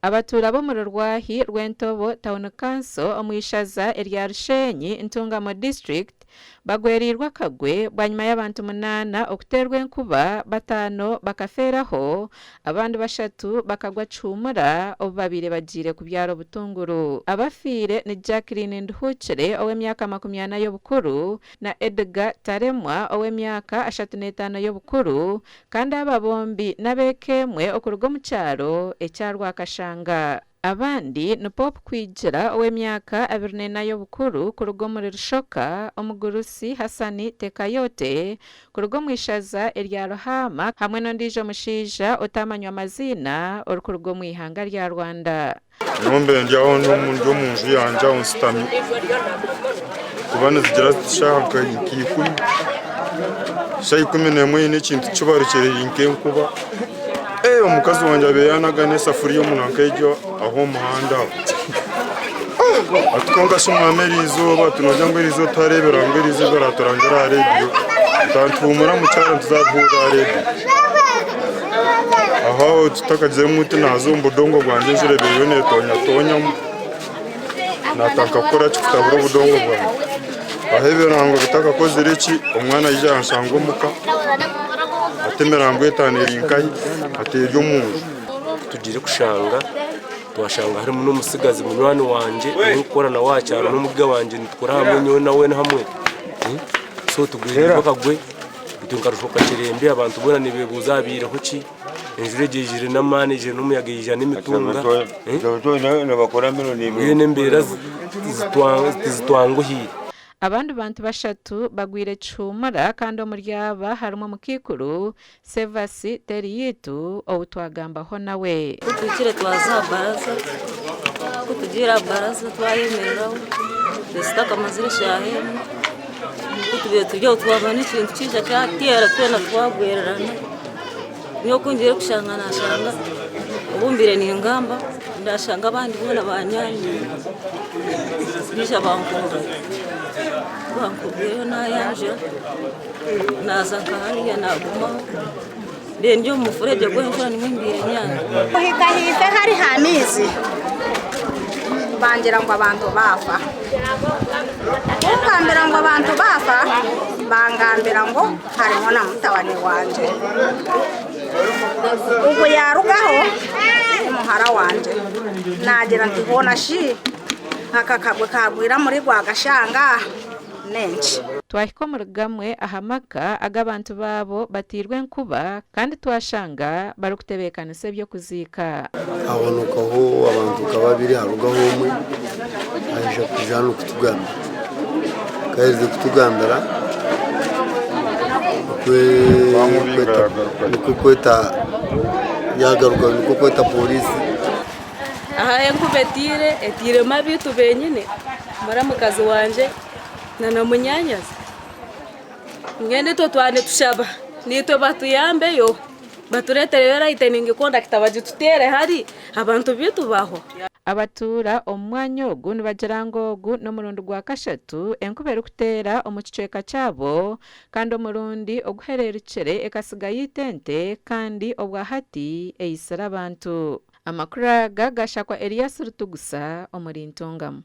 abatura bo mu Rurwahi Rwentobo Town Council omwishaza erya Rushenyi Ntungamo District bagwerirwa kagwe bwanyuma y'abantu 8 okuterwa enkuba 5 bakaferaho abandi 3 bakagwa cumura obabire bagire ku byaro butunguru abafire ni Jacqueline Nduhukire ow'emyaka 40 y'obukuru na Edgar Taremwa ow'emyaka 35 y'obukuru kandi aba bombi nabekemwe okurugo mu cyaro ecyarwa Kashanga abandi ni Pop Kwijira ow'emyaka 24 y'obukuru kurugo muri Rushoka omugurusi Hasani Tekayote kurugo mwishaza erya Ruhama hamwe n'ondijo mushija otamanywa amazina orukurugo mu ihanga rya Rwanda Nombe ndyaho n'umuntu mu nzu yanja onsitami kubana zigira zishaka ikikuri shayikumi nemwe n'ikintu kibarukereye inkenkuba omukazi wanjye abeyanaga n'esafuriya umuntu ejo aho muhanda atukonga shumamera izuba tunajya ngo irizo tarebera ngo irizo baratorangera radio tantumura mu cyaro tuzavura radio aho tutakagiye muti nazo mbudongo bwanje njirebeye netonya natanka kora kitabura ubudongo bwanje ahebera ngo bitaka kozira iki umwana yijansanga umuka atemera ngo etanera inkayi ateryo munzu tugire kushanga twashanga harimo n'umusigazi munywani wanje n'ukora na wacyaro n'umubwa wanje nitwara hamwe nyo nawe na hamwe so tugwira bakagwe bitungarushoka kirembe abantu bona nibebuzabira huki enjuregejire na manager n'umuyaga yijana n'imitunga bakora miliyoni mwene mbera zitwanguhiye abandi bantu 3 bagwire cumura kandi omuryaba harimo mukikuru Sevasi Teriyitu obutwagambaho nawe kutukire twaza baraza kutugira baraza twayemereraho desitaka mazire shahemu kutubiye tujya twabana ikintu kije cyatera twena twagwererana niyo kungiye kushanga nashanga ubumbire ni ingamba ndashanga abandi bona banyanyi bisha bankuru bankubwiye nayaje naza kahariya naguma benje umufurege gwenjura ni mwimbire nyana uhitahise hari hamizi bangira ngo abantu bafa ukambira ngo abantu bafa bangambira ngo harimo na mutawani wanje ubwo yarugaho umuhara wanje nagira ndibona shi akakagwe kagwira muri Rwagashanga nenshi twahiko mu rugamwe ahamaka agabantu babo batirwe nkuba kandi twashanga barukutebekanise byo kuzika abonukaho abantu kababiri harugaho umwe aje kujana kutugamba kaze kutugambira kweta yagaruka nuko kweta polisi aha enkubetire etire mabitu benyine maramukazi wanje na munyanyaza ngende to twane tushaba nito batuyambe yo batureterera iteninge contact abagitutere hari abantu bitu baho abatura omwanya ogu nibagirangogu n'omurundi gwa kashatu enkubera kutera omukicweka cyabo kandi omurundi oguhererukire ekasiga yitente kandi obwa hati eyisira abantu amakuru gashakwa Elias Rutugusa omuri Ntungamo.